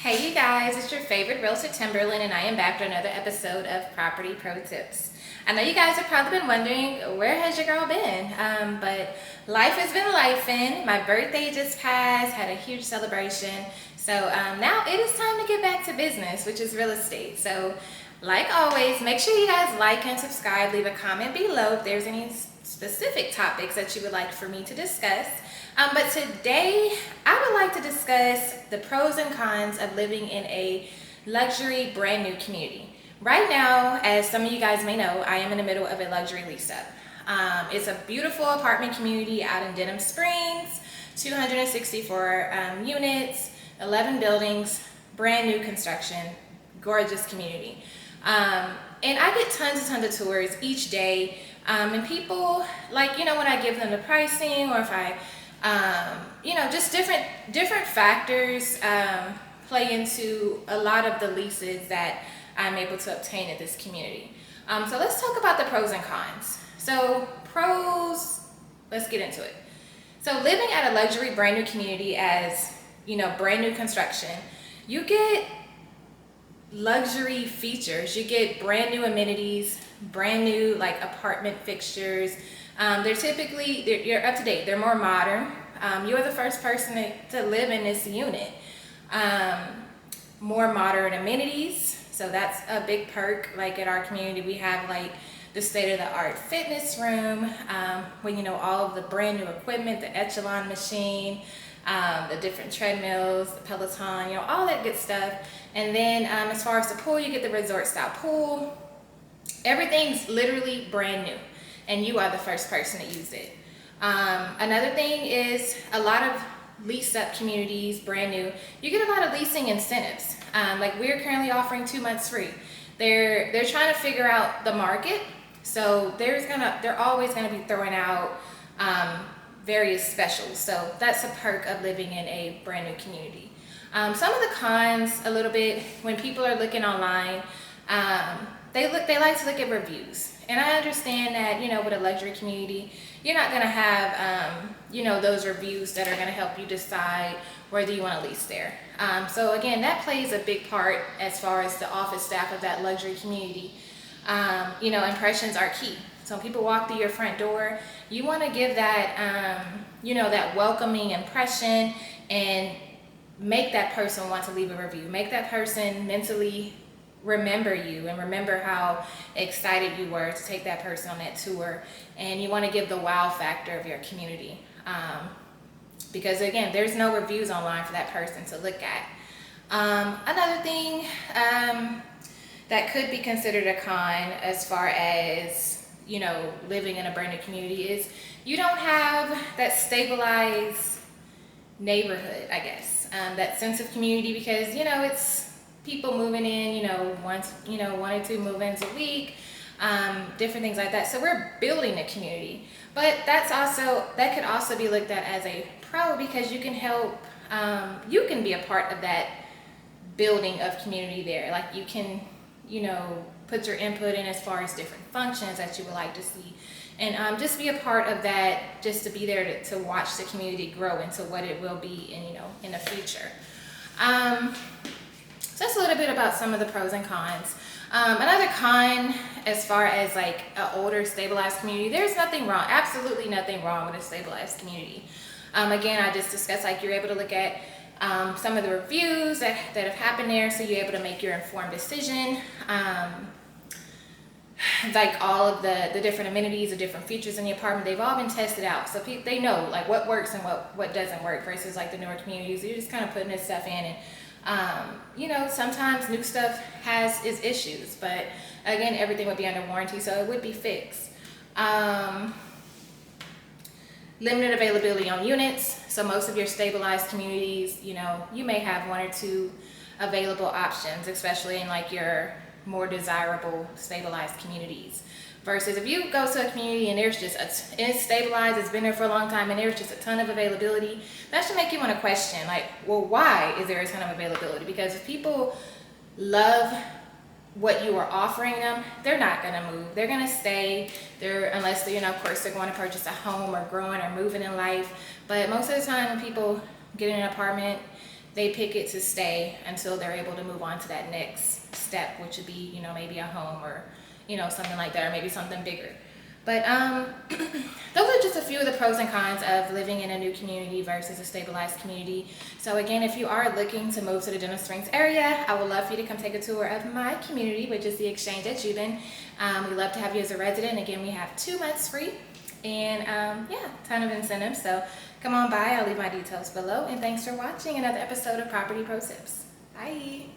Hey you guys, it's your favorite realtor Timberland and I am back with another episode of Property Pro Tips. I know you guys have probably been wondering where has your girl been, but life has been lifing. My birthday just passed, had a huge celebration. So now it is time to get back to business, which is real estate. So like always, make sure you guys like and subscribe, leave a comment below if there's any specific topics that you would like for me to discuss. But today I would like to discuss the pros and cons of living in a luxury brand new community. Right now, as some of you guys may know, I am in the middle of a luxury lease up. It's a beautiful apartment community out in Denham Springs, 264 units, 11 buildings, brand new construction, gorgeous community. And I get tons and tons of tours each day. And people, like, when I give them the pricing or if I just different factors play into a lot of the leases that I'm able to obtain at this community. So let's talk about the pros and cons. So pros, let's get into it. So living at a luxury brand new community as, brand new construction, you get luxury features. You get brand new amenities, brand new like apartment fixtures. You're up to date. They're more modern. You're the first person to live in this unit. More modern amenities. So that's a big perk. Like at our community, we have like the state-of-the-art fitness room, with all of the brand new equipment, the Echelon machine, the different treadmills, the Peloton, all that good stuff. And then as far as the pool, you get the resort-style pool. Everything's literally brand new, and you are the first person to use it. Another thing is a lot of leased-up communities, brand new, you get a lot of leasing incentives. Like we're currently offering 2 months free. They're trying to figure out the market, so they're always gonna be throwing out various specials. So that's a perk of living in a brand new community. Some of the cons, a little bit, when people are looking online, they like to look at reviews. And I understand that, with a luxury community, you're not gonna have, those reviews that are gonna help you decide whether you wanna lease there. So again, that plays a big part as far as the office staff of that luxury community. Impressions are key. So when people walk through your front door, you wanna give that, that welcoming impression and make that person want to leave a review. Make that person mentally remember you and remember how excited you were to take that person on that tour. And you want to give the wow factor of your community. Because again, there's no reviews online for that person to look at. Another thing that could be considered a con as far as, living in a brand new community is you don't have that stabilized neighborhood, I guess. That sense of community, because, it's people moving in, once, 1 or 2 move-ins a week, different things like that. So we're building a community, but that could also be looked at as a pro, because you can help, you can be a part of that building of community there. Like you can, put your input in as far as different functions that you would like to see. And just be a part of that, just to be there to watch the community grow into what it will be in the future. So that's a little bit about some of the pros and cons. Another con, as far as like an older stabilized community, there's nothing wrong, absolutely nothing wrong with a stabilized community. Again, I just discussed, like, you're able to look at some of the reviews that have happened there, so you're able to make your informed decision. Like all of the different amenities, the different features in the apartment, they've all been tested out, so they know like what works and what doesn't work, versus like the newer communities, you're just kind of putting this stuff in. And sometimes new stuff has its issues, but again, everything would be under warranty, so it would be fixed. Limited availability on units. So most of your stabilized communities, you may have 1 or 2 available options, especially in like your more desirable stabilized communities. Versus if you go to a community and there's just it's stabilized, it's been there for a long time, and there's just a ton of availability, that should make you want to question, like, well, why is there a ton of availability? Because if people love what you are offering them, they're not going to move. They're going to stay there unless they, of course, they're going to purchase a home or growing or moving in life. But most of the time when people get in an apartment, they pick it to stay until they're able to move on to that next step, which would be, you know, maybe a home or, you know, something like that, or maybe something bigger. But those are just a few of the pros and cons of living in a new community versus a stabilized community. So again, if you are looking to move to the Denham Springs area, I would love for you to come take a tour of my community, which is the Exchange at Juban. We'd love to have you as a resident. Again, we have 2 months free, and yeah, ton of incentives. So come on by. I'll leave my details below. And thanks for watching another episode of Property Pro Tips. Bye.